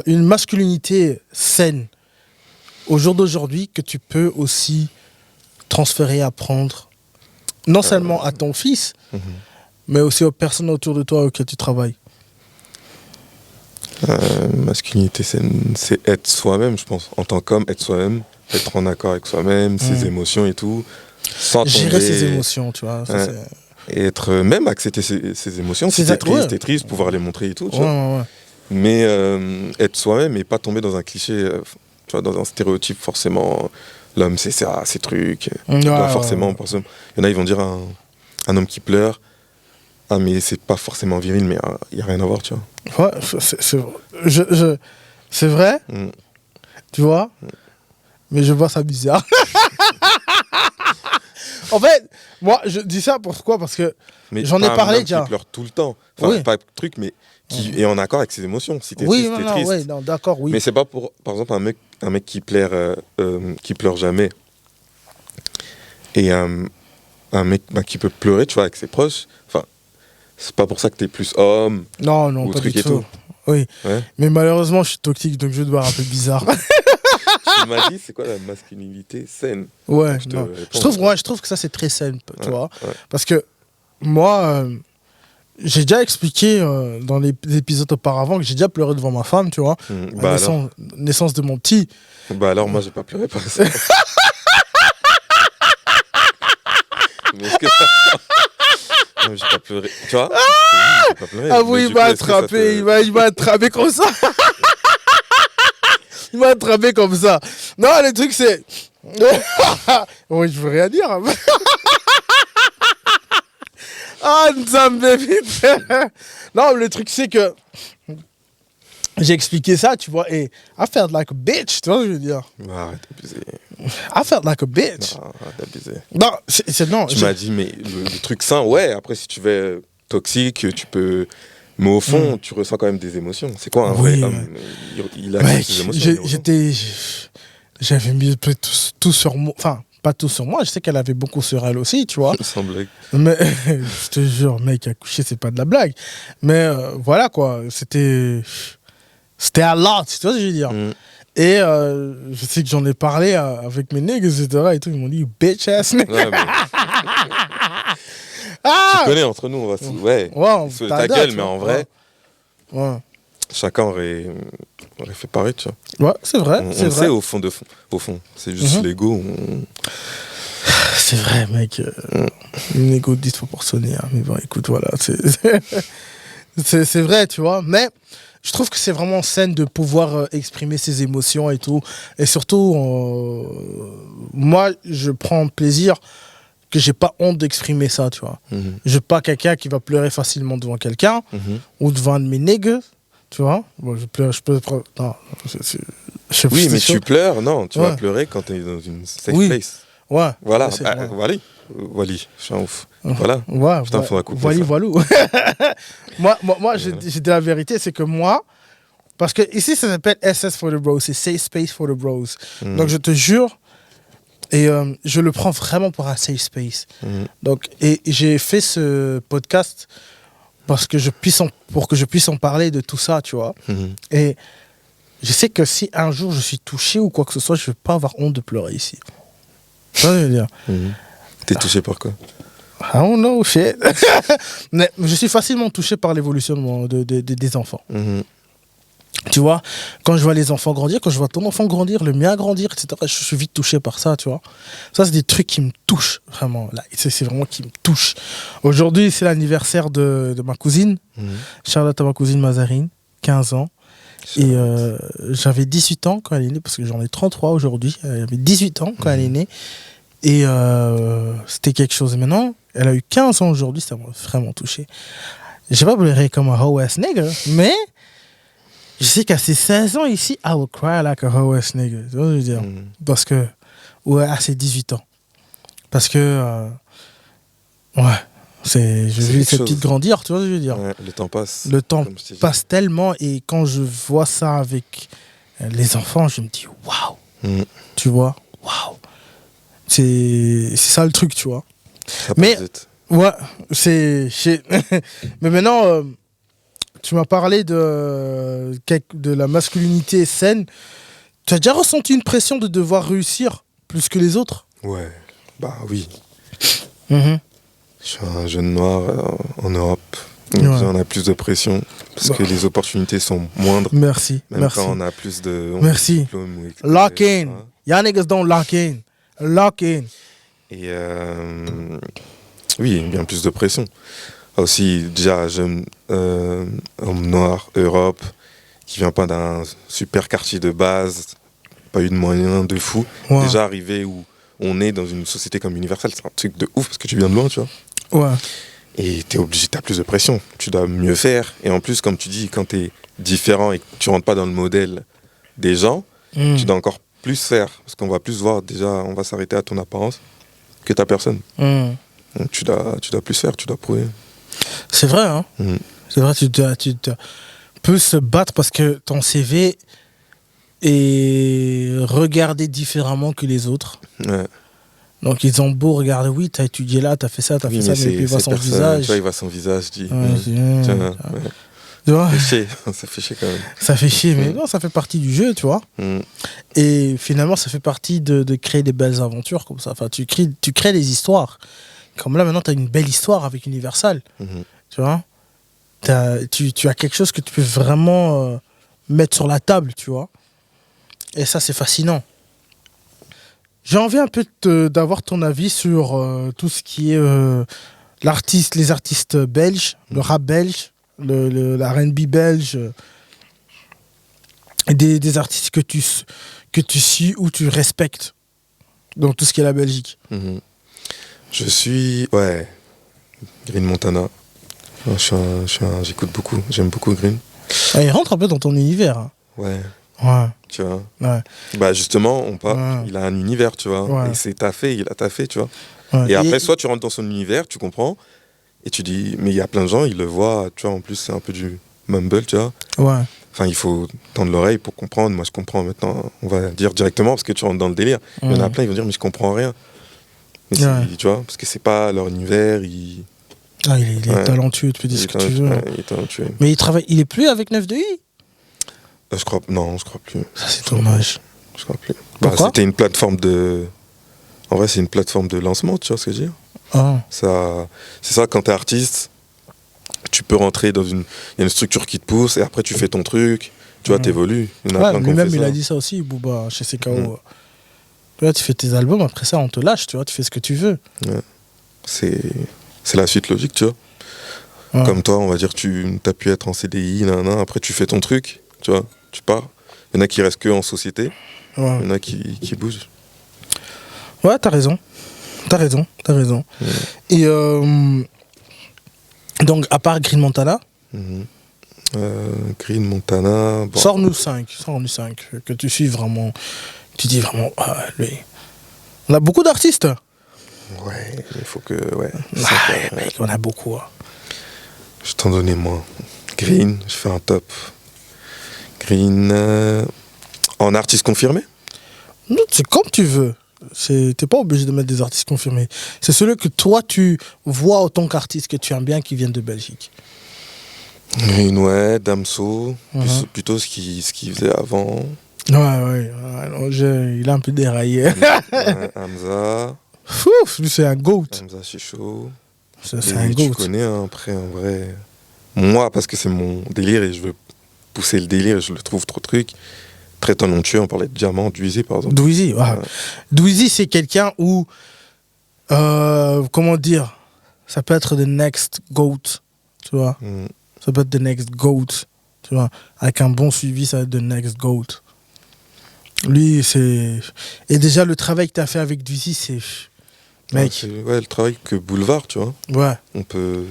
une masculinité saine au jour d'aujourd'hui que tu peux aussi transférer, apprendre, non seulement à ton fils, mais aussi aux personnes autour de toi auxquelles tu travailles? Masculinité, c'est être soi-même, je pense. En tant qu'homme, être soi-même, être en accord avec soi-même, ses émotions et tout. Sans Gérer tomber, ses émotions, tu vois. Ça, et être, même accepter ses émotions. Si t'es triste, pouvoir les montrer et tout. Tu vois. Ouais. Mais être soi-même et pas tomber dans un cliché, tu vois, dans un stéréotype forcément. L'homme, c'est ça, ces trucs. Forcément. Il y en a, ils vont dire un homme qui pleure. Ah, mais c'est pas forcément viril, mais il n'y a rien à voir, tu vois. Ouais, c'est vrai, tu vois, mais je vois ça bizarre. En fait, moi, je dis ça pourquoi? Parce que mais j'en ai parlé déjà. Qui pleure tout le temps. Enfin, pas truc, mais qui est en accord avec ses émotions. Si t'es triste, t'es triste. Oui, d'accord, oui. Mais c'est pas pour, par exemple, un mec qui pleure jamais. Et un mec qui peut pleurer, tu vois, avec ses proches. Enfin, c'est pas pour ça que t'es plus homme. Non, ou pas truc du et tout. Oui. Ouais. Mais malheureusement, je suis toxique, donc je vais devoir un peu bizarre. Tu m'as dit, c'est quoi la masculinité saine? Ouais, je trouve que ça, c'est très sain, tu vois. Ouais. Parce que moi, j'ai déjà expliqué dans les épisodes auparavant que j'ai déjà pleuré devant ma femme, tu vois. Bah naissance de mon petit. Bah alors, moi, j'ai pas pleuré par ça. Mais est-ce que ça... Non, j'ai pas pleuré. Tu vois? J'ai pas pleuré. Ah oui, il m'a attrapé, il m'a attrapé comme ça. Il m'a attrapé comme ça. Non, le truc c'est... Oui, je veux rien dire. Ah, Nzambe, vite. Non, le truc c'est que... J'ai expliqué ça, tu vois, et I felt like a bitch, tu vois ce que je veux dire. Arrête d'abuser. I felt like a bitch. Arrête d'abuser. Non, tu m'as dit, mais le truc sain, ouais, après si tu veux toxique, tu peux... Mais au fond, tu ressens quand même des émotions. C'est quoi un vrai homme? Il a ses émotions. J'avais mis tout sur moi. Enfin, pas tout sur moi. Je sais qu'elle avait beaucoup sur elle aussi, tu vois. Sans blague. Mais je te jure, mec, accoucher, c'est pas de la blague. Mais voilà, quoi. C'était à lot, tu vois ce que je veux dire. Et je sais que j'en ai parlé avec mes nègres, etc. Et tout. Ils m'ont dit, bitch ass nigga. Ouais, mais... Tu connais, entre nous, on va se ta gueule, mais en vrai, chacun aurait fait pareil, tu vois. Ouais, c'est vrai. On sait au fond, c'est juste l'ego. C'est vrai, mec. Une égo disproportionnée. Hein. Mais bon, écoute, voilà. C'est vrai, tu vois. Mais je trouve que c'est vraiment sain de pouvoir exprimer ses émotions et tout. Et surtout, moi, je prends plaisir que j'ai pas honte d'exprimer ça, tu vois. Je suis pas quelqu'un qui va pleurer facilement devant quelqu'un ou devant un de mes niggas, tu vois. Bon, je peux... Non, oui, mais tu pleures, non. Tu vas pleurer quand tu es dans une safe place. Ouais. Voilà. Wally, je suis un ouf. Voilà. Ouais. Putain, faudra couper Wally, ça. Walou. moi j'ai dit la vérité, c'est que moi, parce que ici, ça s'appelle SS for the Bros, c'est Safe Space for the Bros. Donc, je te jure, et je le prends vraiment pour un safe space. Donc, et j'ai fait ce podcast pour que je puisse en parler de tout ça, tu vois. Et je sais que si un jour je suis touché ou quoi que ce soit, je ne vais pas avoir honte de pleurer ici. Tu vois ce que je veux dire. T'es touché par quoi? I don't know, shit. Mais je suis facilement touché par l'évolution des enfants. Tu vois, quand je vois les enfants grandir, quand je vois ton enfant grandir, le mien grandir, etc., je suis vite touché par ça, tu vois. Ça, c'est des trucs qui me touchent, vraiment. Là, c'est vraiment qui me touche. Aujourd'hui, c'est l'anniversaire de ma cousine. Charlotte à ma cousine Mazarine, 15 ans. Et j'avais 18 ans quand elle est née, parce que j'en ai 33 aujourd'hui. Elle avait 18 ans quand elle est née. Et c'était quelque chose. Et maintenant, elle a eu 15 ans aujourd'hui, ça m'a vraiment touché. J'ai pas pleuré comme un hoe-ass nigga, mais... Je sais qu'à ses 16 ans ici, I will cry like a hoe-ass nigga. Tu vois ce que je veux dire? Parce que, à ses 18 ans. Parce que, j'ai vu cette petite grandir, tu vois ce que je veux dire? Ouais, le temps passe. Le temps passe tellement, et quand je vois ça avec Les enfants, je me dis, waouh, Mm. tu vois, waouh. C'est ça le truc, tu vois. Ça passe Mais, vite. ouais, Mais maintenant, tu m'as parlé de la masculinité saine. Tu as déjà ressenti une pression de devoir réussir plus que les autres? Ouais, bah oui. Mhm. Je suis un jeune noir en Europe. Donc Ouais. on a plus de pression parce Bah. que les opportunités sont moindres. Merci, Même merci. quand on a plus de Merci. diplômes. Lock in. etc. Y'all niggas don't lock in. Lock in. Et oui, bien plus de pression. Aussi, déjà, jeune homme noir, Europe, qui vient pas d'un super quartier de base, pas eu de moyens de fou. Ouais. Déjà arrivé où on est dans une société comme Universal, c'est un truc de ouf parce que tu viens de loin, tu vois. Ouais. Et t'es obligé, t'as plus de pression. Tu dois mieux faire. Et en plus, comme tu dis, quand t'es différent et que tu rentres pas dans le modèle des gens, Mm. tu dois encore plus faire. Parce qu'on va plus voir, déjà, on va s'arrêter à ton apparence que ta personne. Mm. Donc tu dois plus faire, tu dois prouver. C'est vrai, hein. Mm. C'est vrai, tu peux se battre parce que ton CV est regardé différemment que les autres. Ouais. Donc ils ont beau regarder, oui, t'as étudié là, t'as fait ça, Oui, mais puis il voit son personne, visage. tu vois, il voit son visage, dit. Ouais, tiens, ouais. ouais. Tu vois, Ça fait chier, ça fait chier quand même. ça fait chier, mais non, ça fait partie du jeu, tu vois. Mm. Et finalement, ça fait partie de créer des belles aventures comme ça. Enfin, tu crées des histoires. Comme là, maintenant, tu as une belle histoire avec Universal. Mhm. Tu vois, tu as quelque chose que tu peux vraiment mettre sur la table, tu vois. Et ça, c'est fascinant. J'ai envie un peu d'avoir ton avis sur tout ce qui est les artistes belges, le rap belge, la R&B belge, et des artistes que tu suis ou tu respectes dans tout ce qui est la Belgique. Mhm. Je suis, ouais, Green Montana. J'écoute beaucoup, j'aime beaucoup Green. Ah, il rentre un peu dans ton univers. Hein. Ouais, Ouais, tu vois. ouais, Bah justement, Ouais. il a un univers, tu vois. Ouais. Et c'est taffé, il a taffé, tu vois. ouais. Et après, soit tu rentres dans son univers, tu comprends, et tu dis, mais il y a plein de gens, ils le voient, tu vois, en plus c'est un peu du mumble, tu vois. Ouais, Enfin, il faut tendre l'oreille pour comprendre. Moi, je comprends maintenant, on va dire directement, parce que tu rentres dans le délire. Il y en a plein, ils vont dire, mais je comprends rien. Mais Ouais. tu vois, parce que c'est pas leur univers, Ah, il est Ouais. talentueux, tu peux dire ce que tu veux. ouais, il est talentueux. Mais il est plus avec 9 de I. Je crois plus. Ça, c'est dommage. Je crois plus. Bah, Pourquoi c'était une plateforme de. En vrai, c'est une plateforme de lancement, tu vois ce que je veux dire. Ah. C'est ça, quand t'es artiste, tu peux rentrer dans une. Il y a une structure qui te pousse et après tu fais ton truc, tu vois, t'évolues. Il y en a Ouais, plein qui ont lui-même, fait il ça. a dit ça aussi, Booba, chez CKO. Mhm. Tu vois, tu fais tes albums, après ça, on te lâche, tu vois, tu fais ce que tu veux. C'est la suite logique, tu vois. Ouais. Comme toi, on va dire, tu as pu être en CDI, après tu fais ton truc, tu vois, tu pars. Il y en a qui restent que en société, Ouais. il y en a qui bougent. Ouais, t'as raison. T'as raison. Ouais. Et donc, à part Green Montana, Mhm. Green Montana. Bon. sors-nous 5, que tu suis vraiment. Tu dis vraiment, ah, lui. On a beaucoup d'artistes. Ouais, il faut que. Ouais. Ouais, mec, on a beaucoup. Hein. Je t'en donnais moins. Green, je fais un top. Green. En artiste confirmé? Non, c'est comme tu veux. T'es pas obligé de mettre des artistes confirmés. C'est celui que toi, tu vois en tant qu'artiste que tu aimes bien qui viennent de Belgique. Green, ouais, Damso. Mhm. Plutôt ce qu'il faisait avant. Ouais, non, il a un peu déraillé. Ouais, Hamza. Fouf, lui, c'est un goat. Hamza, c'est chaud. C'est Et un tu goat. connais, hein, après, en vrai. Moi, parce que c'est mon délire et je veux pousser le délire, je le trouve trop truc. Très talentueux, on parlait de Diamant, Dweezy par exemple. Dweezy, ouais. Ouais. Dweezy, c'est quelqu'un où, comment dire, ça peut être the next GOAT, tu vois. Mm. Ça peut être the next GOAT, tu vois. Avec un bon suivi, ça va être the next GOAT. Lui, c'est... Et déjà, le travail que tu as fait avec Dweezy, c'est... Mec, Ouais, le travail que Boulevard, tu vois. ouais. On peut.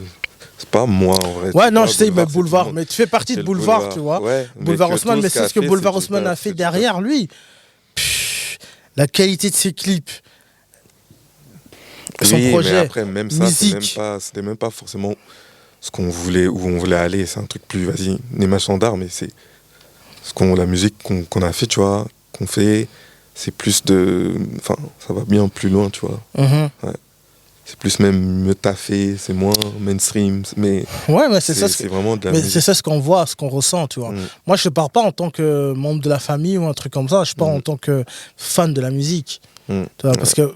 C'est pas moi en vrai. Ouais, tu non, vois, je sais, mais c'est Boulevard, tout le monde. mais tu fais partie C'est de le Boulevard, tu vois. Ouais, Boulevard que Haussmann, tout mais qu'a c'est ce que fait, Boulevard du Haussmann a taf, fait c'est du derrière lui. Pff, la qualité de ses clips. Son oui, projet. mais après, même ça, musique. c'était même pas forcément ce qu'on voulait, où on voulait aller. C'est un truc plus, vas-y, Néma Chandard, mais c'est la musique qu'on a fait, tu vois, qu'on fait, c'est plus de... Enfin, ça va bien plus loin, tu vois. Mhm. Ouais. C'est plus même me taffer, c'est moins mainstream, mais Ouais, mais c'est ça. c'est vraiment de la Mais musique. c'est ça ce qu'on voit, ce qu'on ressent, tu vois. Moi, je ne pars pas en tant que membre de la famille ou un truc comme ça. Je pars en tant que fan de la musique. Tu vois, parce que,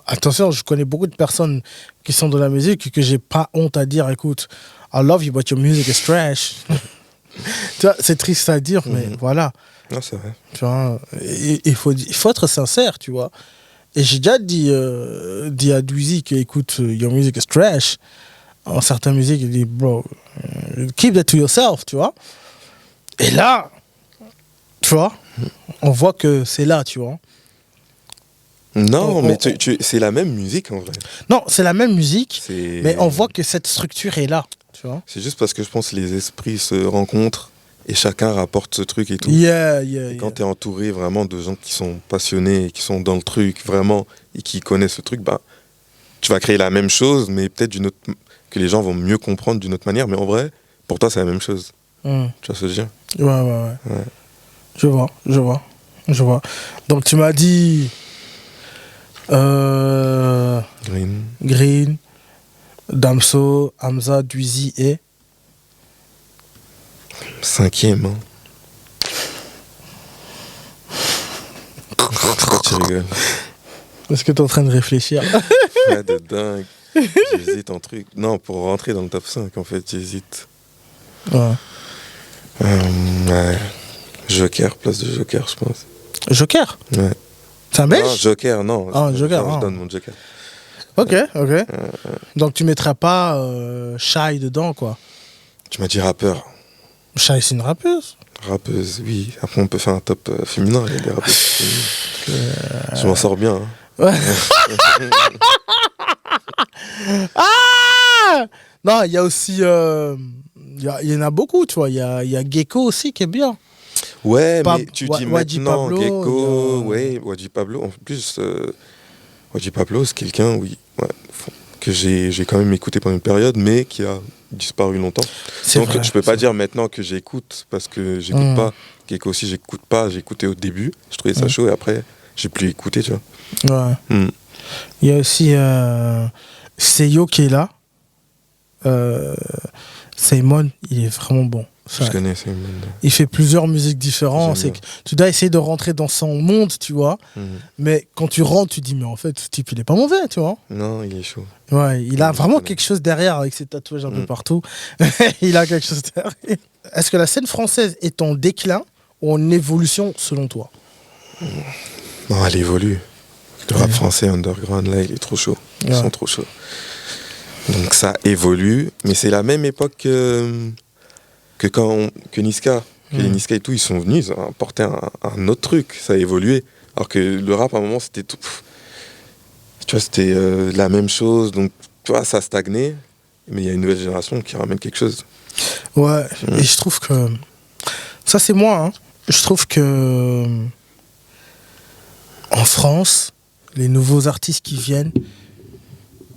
attention, je connais beaucoup de personnes qui sont de la musique et que j'ai pas honte à dire, écoute, I love you, but your music is trash. Tu vois, c'est triste à dire, mais voilà. Non, c'est vrai. Tu vois, il faut être sincère, tu vois. Et j'ai déjà dit à Dweezy que, écoute, your music is trash. En certaines musiques, il dit, bro, keep that to yourself, tu vois. Et là, tu vois, on voit que c'est là, tu vois. Non, mais c'est la même musique en vrai. Non, c'est la même musique, mais on voit que cette structure est là, tu vois. C'est juste parce que je pense que les esprits se rencontrent et chacun rapporte ce truc et tout. Et quand tu es entouré vraiment de gens qui sont passionnés, qui sont dans le truc vraiment et qui connaissent le truc, bah, tu vas créer la même chose, mais peut-être que les gens vont mieux comprendre d'une autre manière. Mais en vrai, pour toi, c'est la même chose. Tu vois ce que je veux dire ? Ouais. Je vois. Donc tu m'as dit Green, Damso, Hamza, Dweezy et 5e. Hein. Pourquoi tu rigoles ? Est-ce que tu es en train de réfléchir ? Ouais, de dingue. J'hésite en truc. Non, pour rentrer dans le top 5, en fait, j'hésite. Ouais. Ouais. Joker, place de Joker, je pense. Joker ? Ouais. C'est un belge ? Non, Joker, non. Ah, Joker. Je donne mon Joker. Ok. Donc tu mettras pas Shai dedans, quoi. Tu m'as dit rappeur. Shai, c'est une rappeuse. Rappeuse, oui. Après, on peut faire un top féminin. Il y a des rappeuses féminines. Je m'en sors bien. Hein. Ouais. Ah non, il y a aussi... il y en a beaucoup, tu vois. Il y a Gecko aussi qui est bien. Ouais, mais tu dis Wadji maintenant Pablo, Gecko, ouais, Wadji Pablo. En plus, Wadji Pablo, c'est quelqu'un, oui, ouais, que j'ai quand même écouté pendant une période, mais qui a disparu longtemps. Donc vrai, je peux pas dire maintenant que j'écoute, parce que j'écoute pas. Gecko aussi, j'écoute pas. J'ai écouté au début, je trouvais ça chaud, et après, j'ai plus écouté, tu vois. Ouais. Il y a aussi Seyo qui est là. Simon, il est vraiment bon. Je connais Simon. Il fait plusieurs musiques différentes. C'est que tu dois essayer de rentrer dans son monde, tu vois. Mais quand tu rentres, tu dis, mais en fait, ce type, il est pas mauvais, tu vois. Non, il est chaud. Ouais, il a vraiment quelque chose derrière avec ses tatouages un peu partout. Il a quelque chose derrière. Est-ce que la scène française est en déclin ou en évolution selon toi ? Non, elle évolue. Le rap français underground, là, il est trop chaud. Ils sont trop chauds. Donc ça évolue, mais c'est la même époque que Niska. Que les Niska et tout, ils sont venus, ils ont apporté un autre truc, ça a évolué. Alors que le rap, à un moment, c'était tout... Tu vois, c'était la même chose, donc tu vois, ça stagnait, mais il y a une nouvelle génération qui ramène quelque chose. Ouais, et je trouve que... Ça, c'est moi, hein. Je trouve que... En France, les nouveaux artistes qui viennent,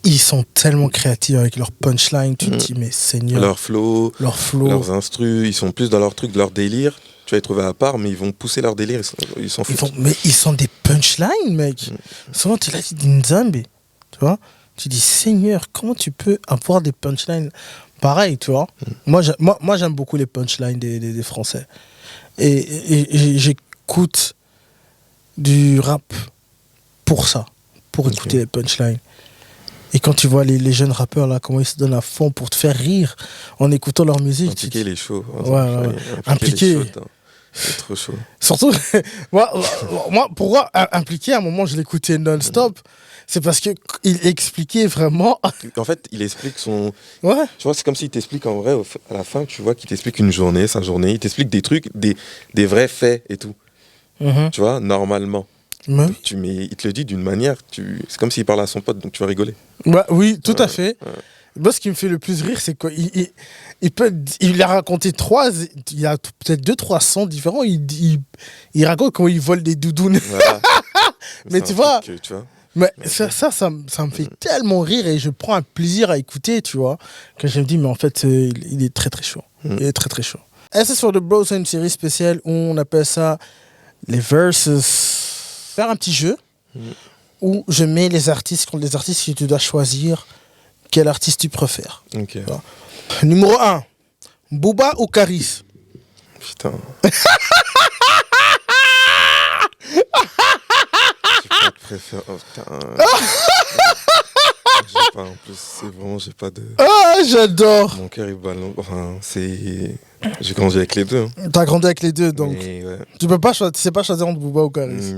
ils sont tellement créatifs avec leur punchline, tu te dis, mais Seigneur. Leur flow, leurs instrus, ils sont plus dans leur truc, leur délire. Tu vas les trouver à part, mais ils vont pousser leur délire, ils s'en foutent. Mais ils sont des punchlines, mec. Souvent, tu l'as dit d'une zombie, tu vois. Tu dis, Seigneur, comment tu peux avoir des punchlines pareils, tu vois. Moi, j'aime beaucoup les punchlines des Français. Et j'écoute du rap pour ça, pour écouter les punchlines. Et quand tu vois les jeunes rappeurs, là, comment ils se donnent à fond pour te faire rire en écoutant leur musique. Impliquer les shows. Ouais. Impliquer. C'est trop chaud. Surtout, moi, pourquoi impliquer, à un moment, je l'écoutais non-stop, c'est parce qu'il expliquait vraiment... En fait, il explique son... Ouais. Tu vois, c'est comme s'il t'explique en vrai, à la fin, tu vois qu'il t'explique une journée, sa journée, il t'explique des trucs, des vrais faits et tout. Tu vois, normalement. Ouais. Il te le dit d'une manière, c'est comme s'il parle à son pote, donc tu vas rigoler. Ouais, oui, tout à fait. Ouais. Moi, ce qui me fait le plus rire, c'est qu'il a raconté il y a peut-être 200-300 sons différents. Il raconte comment il vole des doudounes. Voilà. Mais tu vois, mais ça me fait tellement rire et je prends un plaisir à écouter, tu vois, que je me dis, mais en fait, il est très très chaud. Il est très très chaud. SS for the Bros, c'est une série spéciale où on appelle ça les versus. Faire un petit jeu où je mets les artistes contre les artistes et tu dois choisir quel artiste tu préfères. Ok. Voilà. Numéro 1, Booba ou Caris? Putain. J'ai pas de préférence. Oh, putain. J'ai pas, en plus, c'est vraiment, j'ai pas de. Ah, j'adore! Mon cœur est ballon. Enfin, c'est. J'ai grandi avec les deux. Hein. T'as grandi avec les deux, donc. Mais, ouais. Tu sais pas choisir entre Booba ou Caris.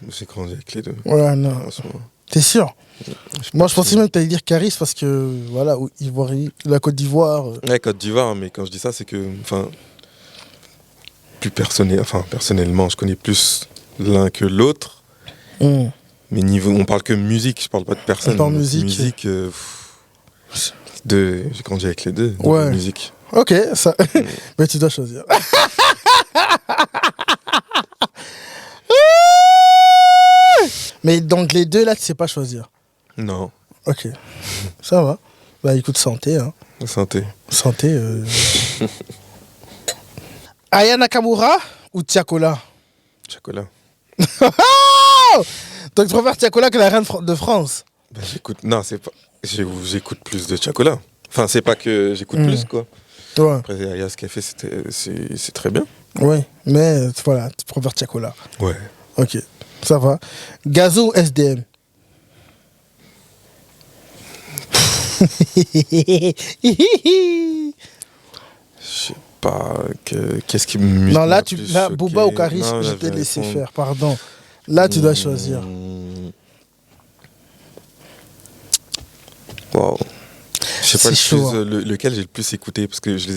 J'ai grandi avec les deux. Ouais, non. Franchement. T'es sûr? Moi, je pensais même que t'allais dire Caris parce que, voilà, la Côte d'Ivoire. Ouais, Côte d'Ivoire, mais quand je dis ça, c'est que. Enfin. Personnellement, je connais plus l'un que l'autre. Mais niveau, on parle que musique, je parle pas de personne. On parle musique. J'ai grandi avec les deux. Ouais. Musique. Ok, ça. Mais tu dois choisir. Mais donc les deux là, tu sais pas choisir. Non. Ok, ça va. Bah écoute, santé. Hein. Santé. Santé. Aya Nakamura ou Tiakola? Chocolat. Donc tu préfères Tiakola que la reine de France? Bah, j'écoute. Non, c'est pas. J'écoute plus de chocolat. Enfin, c'est pas que j'écoute plus, quoi. Ouais. Après, Aya, ce qu'elle fait, c'est très bien. Ouais, mais voilà, tu préfères Tiakola. Ouais. Ok, ça va. Gazo ou SDM? Je sais pas. Qu'est-ce qui me. Non, là, plus là choqué. Booba ou Caris, Non, je là, t'ai vais laissé répondre. faire, pardon. Là, tu dois choisir. Waouh. Je sais pas C'est chaud, hein. lequel j'ai le plus écouté, parce que je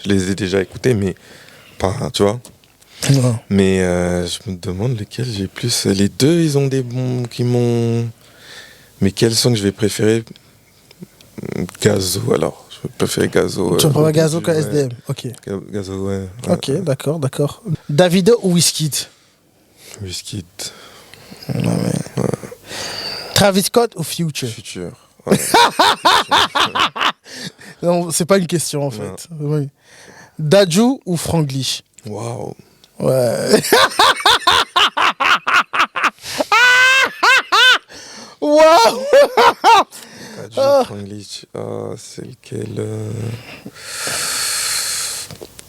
les ai déjà écoutés, mais pas, tu vois. Non. Mais je me demande lequel j'ai plus. Les deux, ils ont des bons qui m'ont. Mais quels sont que je vais préférer? Gazo, alors. Je vais préférer Gazo. Tu préfères Gazo ouais. qu'à SDM? Ok. Gazo, ouais. Ok, d'accord. Davido ou Wizkid? Wizkid. Non, mais... Travis Scott ou Future? Futur. Ouais. Non, c'est pas une question en fait. Oui. Dadju ou Franglish? Waouh. Ouais. Waouh. Franglish. C'est lequel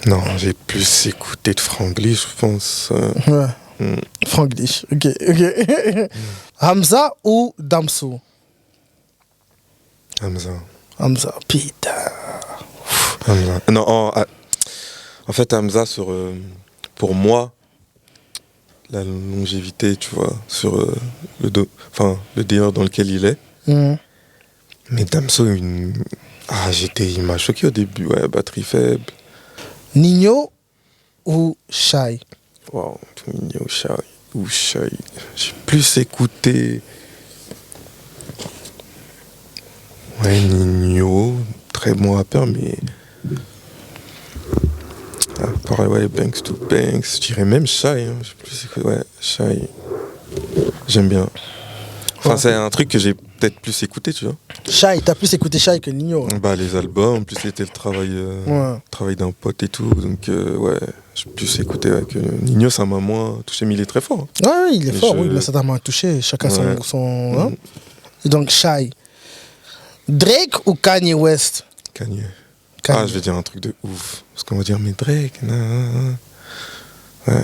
Non, j'ai plus écouté de Franglish, je pense. Ouais. Franglish. Ok. Hamza ou Damso? Hamza, putain. Hamza. Non, en fait, Hamza, pour moi, la longévité, tu vois, sur le délire dans lequel il est. Mais Damso, il m'a choqué au début, ouais, batterie faible. Nino ou Shai? Waouh, Nino ou Shai. J'ai plus écouté. Ouais, Nino, très bon rappeur, mais. À part, ouais, Banks to Banks, je dirais même Shai. Hein. J'ai plus écouté, ouais, Shai. J'aime bien. Enfin, c'est un truc que j'ai peut-être plus écouté, tu vois. Shai, t'as plus écouté Shai que Nino. Hein. Bah, les albums, en plus, c'était le travail d'un pote et tout. Donc, ouais, j'ai plus écouté que Nino, ça m'a moins touché, mais il est très fort. Hein. Ouais, il est fort, oui, mais ça t'a moins touché. Chacun son. Hein. Et donc, Shai. Drake ou Kanye West? Kanye. Ah, je vais dire un truc de ouf. Parce qu'on va dire, mais Drake, ouais.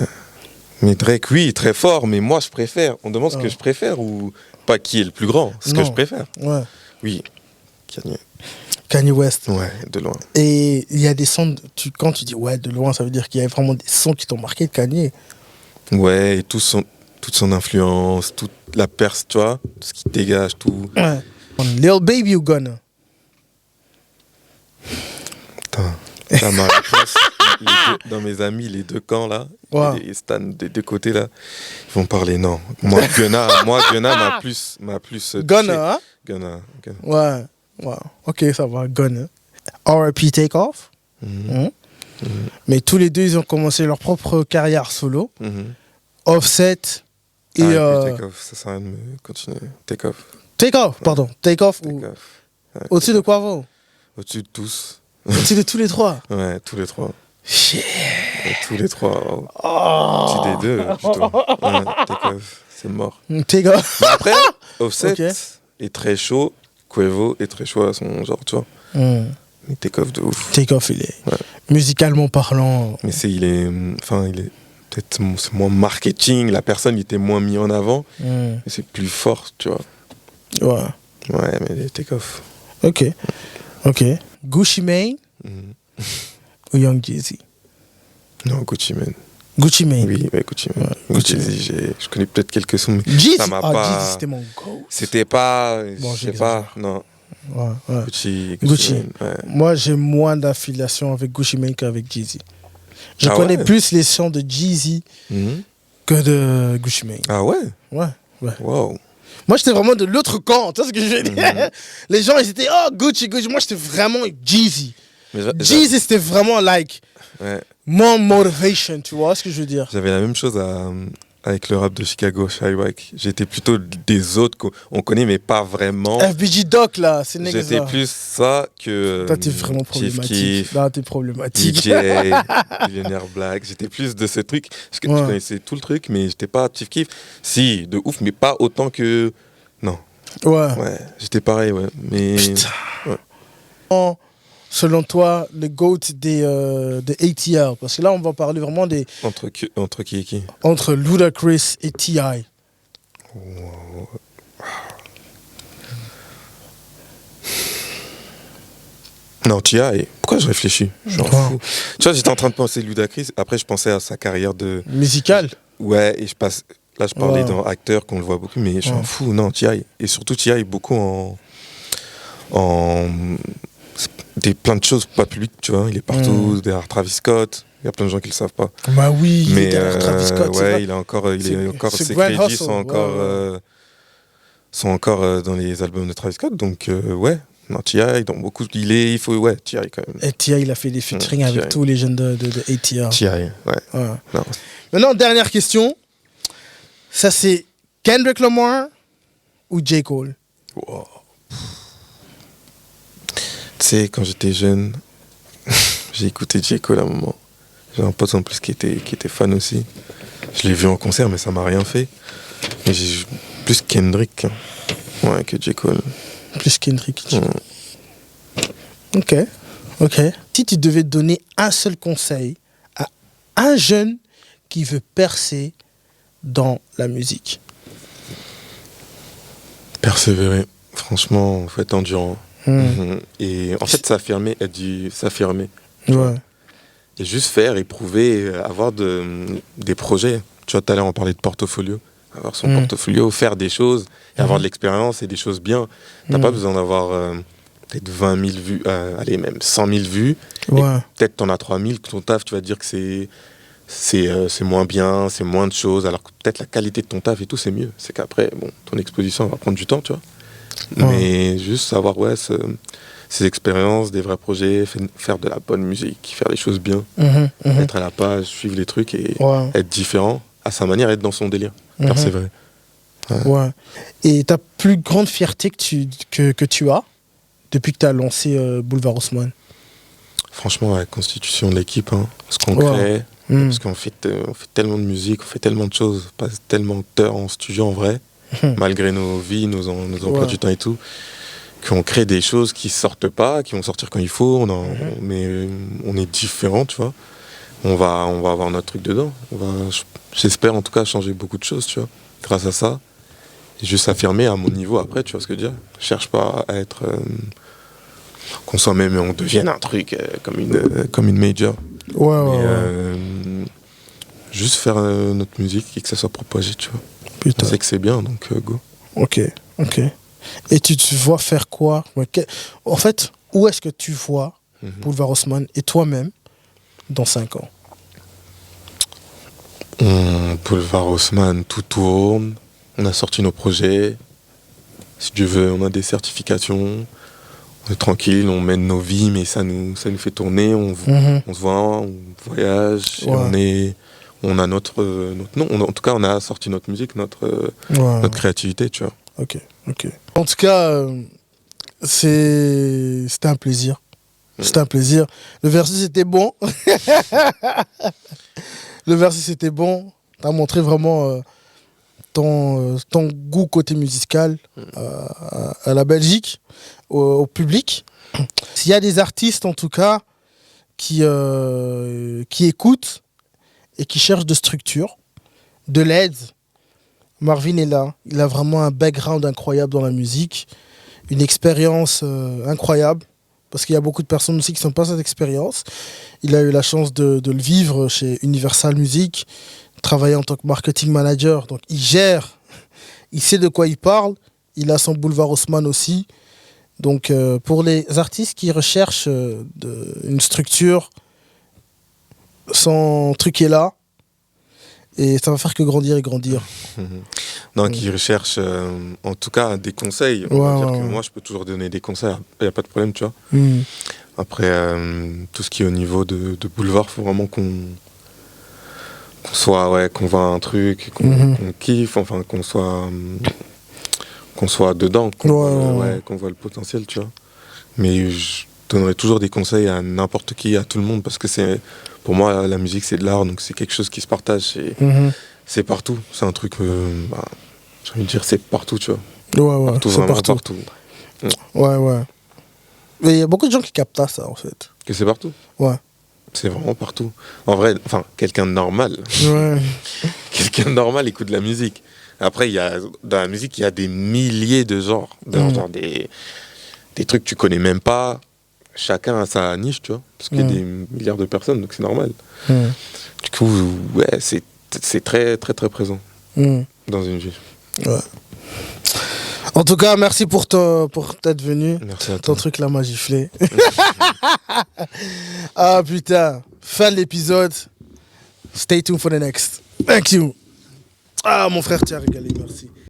Mais Drake, oui, très fort, mais moi, je préfère. On demande ce que je préfère ou pas qui est le plus grand, ce que je préfère. Ouais. Oui, Kanye. Kanye West. Ouais, de loin. Et il y a des sons, quand tu dis ouais, de loin, ça veut dire qu'il y a vraiment des sons qui t'ont marqué de Kanye. Ouais, et toute son influence, toute la perce, tu vois, tout ce qui dégage, tout. Ouais. Lil Baby ou Gunna? Putain, ça m'a réponse. Dans mes amis, les deux camps là, les stands des deux côtés là, ils vont parler non. Moi, Gunna m'a plus Gunna, hein? Gunna. Ouais. Ok, ça va, Gunna. R.I.P. Takeoff. Mais tous les deux, ils ont commencé leur propre carrière solo. Offset et... Takeoff, ça sert à rien de me continuer. Takeoff, pardon. Takeoff ou... Ouais. Au-dessus de quoi, vous? Au-dessus de tous. Au-dessus de tous les trois? Ouais, tous les trois. Shit. Et tous les trois. Oh. Petit des deux, plutôt. Ouais, Takeoff, c'est mort. T'es gars. Mais après, Offset Ok. est très chaud. Quavo est très chaud à son genre, tu vois. Mais Takeoff de ouf. Takeoff, il est Ouais. musicalement parlant. Mais il est peut-être c'est moins marketing. La personne, il était moins mis en avant. Mais c'est plus fort, tu vois. Ouais. Ouais, mais Takeoff. Ok. Gucci Mane ou Young Jeezy? Non, Gucci Mane. Gucci Mane. Oui, ouais, Gucci Mane. Ouais, Gucci Jeezy, je connais peut-être quelques sons, mais Jeezy, ça m'a pas. Jeezy, c'était mon go. C'était pas. Bon, je sais pas, non. Ouais. Gucci. Mane, ouais. Moi, j'ai moins d'affiliation avec Gucci Mane qu'avec Jeezy. Je Ah connais ouais? plus les sons de Jeezy que de Gucci Mane. Ah ouais? Ouais. Wow. Moi, j'étais vraiment de l'autre camp. Tu vois ce que je veux dire? Les gens, ils étaient, oh, Gucci. Moi, j'étais vraiment Jeezy. Jeezy, c'était vraiment like ouais. more motivation. Tu vois ce que je veux dire? J'avais la même chose avec le rap de Chicago, Chirac. J'étais plutôt des autres qu'on connaît, mais pas vraiment. FBG Doc, là, c'est nègre. J'étais plus ça que. Toi, t'es vraiment problématique. Là, t'es problématique. DJ, Millionnaire Black. J'étais plus de ce truc. Parce que je connaissais tout le truc, mais j'étais pas Chief Keef. Si, de ouf, mais pas autant que. Non. Ouais, j'étais pareil, ouais. Mais. Putain. Ouais. Selon toi, le GOAT des ATL? Parce que là, on va parler vraiment des. Entre qui et qui? Entre Ludacris et T.I. Non, T.I. Pourquoi je réfléchis? Je suis fou. Tu vois, j'étais en train de penser Ludacris. Après, je pensais à sa carrière de. Musical? Ouais, et là, je parlais d'un acteur qu'on le voit beaucoup, mais je suis fou. Non, T.I. Et surtout, T.I. beaucoup en plein de choses pas publiques, tu vois. Il est partout, derrière Travis Scott. Il y a plein de gens qui le savent pas. Bah oui, mais il est derrière Travis Scott. Ouais, il est encore ses crédits sont encore dans les albums de Travis Scott. Donc ouais, non, T.I. dans beaucoup, il faut T.I. quand même. Et T.I. il a fait des featuring avec tous les jeunes de ATL. T.I. ouais. Non. Maintenant, dernière question. Ça c'est Kendrick Lamar ou J. Cole? Wow. Tu sais, quand j'étais jeune, j'ai écouté J. Cole à un moment. J'ai un pote en plus qui était fan aussi. Je l'ai vu en concert, mais ça m'a rien fait. Mais j'ai plus Kendrick que J. Cole. Plus Kendrick. Ok. Si tu devais donner un seul conseil à un jeune qui veut percer dans la musique? Persévérer. Franchement, faut être endurant. Et en fait, s'affirmer. Ouais. Et juste faire, éprouver, avoir des projets. Tu vois, tout à l'heure, on parlait de portfolio. Avoir son portfolio, faire des choses, et avoir de l'expérience et des choses bien. T'as pas besoin d'avoir peut-être 20 000 vues, allez, même 100 000 vues. Ouais. Et peut-être t'en as 3 000, que ton taf, tu vas dire que c'est moins bien, c'est moins de choses, alors que peut-être la qualité de ton taf et tout, c'est mieux. C'est qu'après, bon, ton exposition va prendre du temps, tu vois. Mais juste savoir, ces expériences, des vrais projets, faire de la bonne musique, faire les choses bien, être à la page, suivre les trucs et être différent à sa manière, être dans son délire. Persévérer. Ouais. Et ta plus grande fierté que tu as depuis que tu as lancé Boulevard Haussmann? Franchement, la constitution de l'équipe, ce qu'on crée, parce qu'on fait tellement de musique, on fait tellement de choses, on passe tellement d'heures en studio en vrai, malgré nos vies, nos emplois du temps et tout, qu'on crée des choses qui sortent pas, qui vont sortir quand il faut, mais on est différents, tu vois. On va avoir notre truc dedans. J'espère en tout cas changer beaucoup de choses, tu vois, grâce à ça. Et juste s'affirmer à mon niveau après, tu vois ce que je veux dire. Je cherche pas à être qu'on soit même, on devienne un truc comme une major. Juste faire notre musique et que ça soit propagé, tu vois. Putain. On sait que c'est bien, donc go. Ok. Et tu te vois faire quoi? En fait, où est-ce que tu vois Boulevard Haussmann et toi-même dans 5 ans? Boulevard Haussmann, tout tourne. On a sorti nos projets. Si Dieu veut, on a des certifications. On est tranquille, on mène nos vies, mais ça nous fait tourner. On se voit, on voyage. Et on a notre nom. En tout cas, on a sorti notre musique, notre créativité, tu vois. Ok. En tout cas, c'était un plaisir C'était un plaisir. Le versus était bon. Le versus était bon. Tu as montré vraiment ton goût côté musical à la Belgique, au public. S'il y a des artistes, en tout cas, qui écoutent et qui cherchent de structure, de l'aide, Marvin est là. Il a vraiment un background incroyable dans la musique, une expérience incroyable, parce qu'il y a beaucoup de personnes aussi qui n'ont pas cette expérience. Il a eu la chance de le vivre chez Universal Music, travailler en tant que marketing manager. Donc il gère, il sait de quoi il parle. Il a son boulevard Haussmann aussi. Donc pour les artistes qui recherchent une structure, son truc est là. Et ça va faire que grandir et grandir. Donc, ils recherchent en tout cas des conseils. On va dire que moi, je peux toujours donner des conseils. Il n'y a pas de problème, tu vois. Après, tout ce qui est au niveau de boulevard, il faut vraiment qu'on voit un truc, qu'on kiffe, enfin, qu'on soit dedans, qu'on voit le potentiel, tu vois. Mais je donnerai toujours des conseils à n'importe qui, à tout le monde, parce que pour moi, la musique, c'est de l'art, donc c'est quelque chose qui se partage. C'est partout. C'est un truc, j'ai envie de dire, c'est partout, tu vois. Partout, c'est partout. Ouais. Mais il y a beaucoup de gens qui captent ça, en fait. Que c'est partout? Ouais. C'est vraiment partout. En vrai, quelqu'un de normal. Quelqu'un de normal écoute de la musique. Après, dans la musique, il y a des milliers de genres. Genre des trucs que tu connais même pas. Chacun a sa niche, tu vois. Parce qu'il y a des milliards de personnes, donc c'est normal. Du coup, ouais, c'est très, très, très présent dans une vie. Ouais. En tout cas, merci pour t'être venu. Merci à toi. Ton truc là m'a giflé. Ah putain. Fin de l'épisode. Stay tuned for the next. Thank you. Ah, mon frère, tu as régalé, merci.